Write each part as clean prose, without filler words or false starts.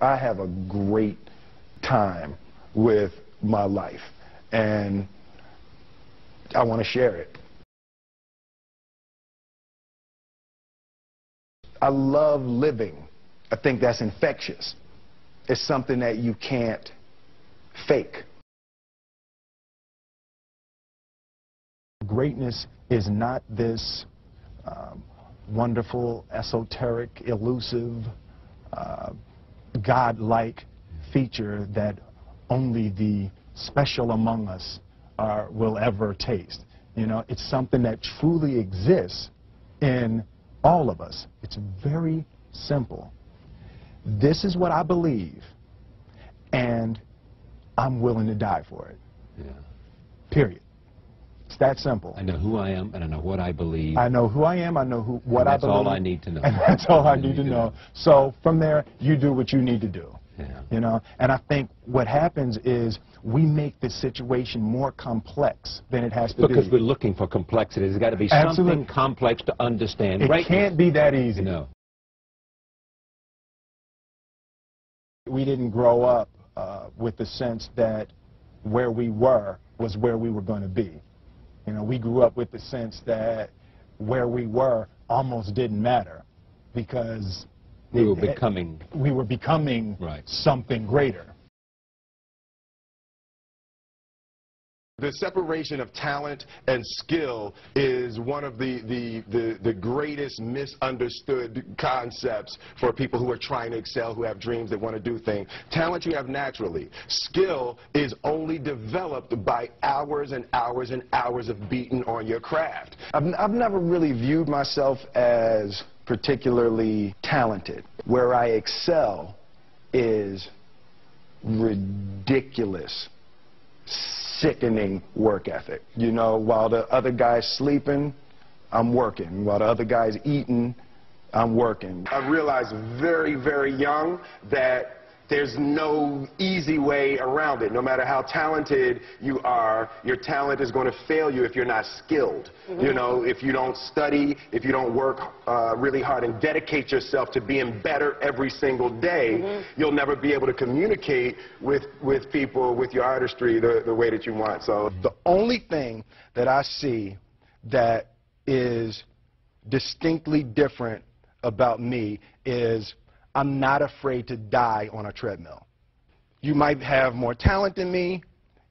I have a great time with my life, and I want to share it. I love living. I think that's infectious. It's something that you can't fake. Greatness is not this wonderful, esoteric, elusive, God-like feature that only the special among us will ever taste. You know, it's something that truly exists in all of us. It's very simple. This is what I believe, and I'm willing to die for it. Yeah. Period. It's that simple. I know who I am, and I know what I believe. I know who I am, I know what I believe. That's all I need to know. And that's all I need to know. So from there, you do what you need to do. Yeah. You know, and I think what happens is we make the situation more complex than it has to be. Because we're looking for complexity. There's got to be something complex to understand. It can't be that easy. No. We didn't grow up with the sense that where we were was where we were going to be. You know, we grew up with the sense that where we were almost didn't matter because we were becoming right. something greater. The separation of talent and skill is one of the greatest misunderstood concepts for people who are trying to excel, who have dreams, that want to do things. Talent you have naturally. Skill is only developed by hours and hours and hours of beating on your craft. I've never really viewed myself as particularly talented. Where I excel is ridiculous, sickening work ethic. You know, while the other guy's sleeping, I'm working. While the other guy's eating, I'm working. I realized very, very young that there's no easy way around it. No matter how talented you are, your talent is going to fail you if you're not skilled. Mm-hmm. You know, if you don't study, if you don't work really hard and dedicate yourself to being better every single day, mm-hmm. you'll never be able to communicate with people, with your artistry, the way that you want. So the only thing that I see that is distinctly different about me is I'm not afraid to die on a treadmill. You might have more talent than me,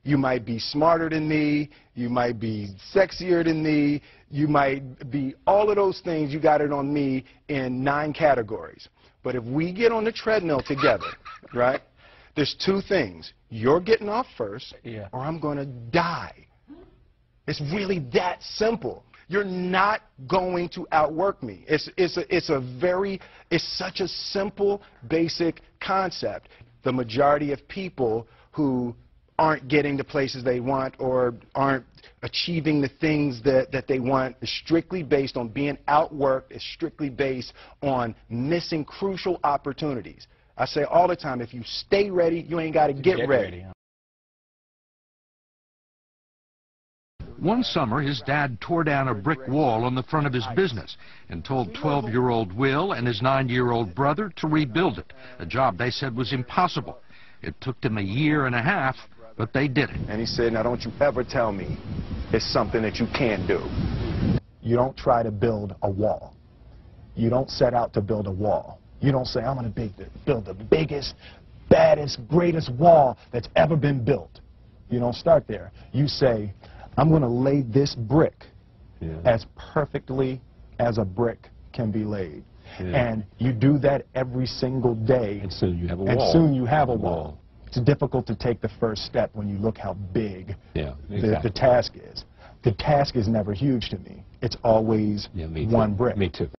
you might be smarter than me, you might be sexier than me, you might be all of those things. You got it on me in 9 categories. But if we get on the treadmill together, right, there's 2 things. You're getting off first, or I'm going to die. It's really that simple. You're not going to outwork me. It's such a simple, basic concept. The majority of people who aren't getting the places they want or aren't achieving the things that they want is strictly based on being outworked, is strictly based on missing crucial opportunities. I say all the time, if you stay ready, you ain't got to get ready. One summer, his dad tore down a brick wall on the front of his business and told 12-year-old Will and his 9-year-old brother to rebuild it, a job they said was impossible. It took them 1.5 years, but they did it. And he said, now don't you ever tell me it's something that you can't do. You don't try to build a wall. You don't set out to build a wall. You don't say, I'm going to build the biggest, baddest, greatest wall that's ever been built. You don't start there. You say, I'm going to lay this brick as perfectly as a brick can be laid. And you do that every single day. And soon you have a wall. And soon you have a wall. It's difficult to take the first step when you look how big the task is. The task is never huge to me. It's always one brick. Me too.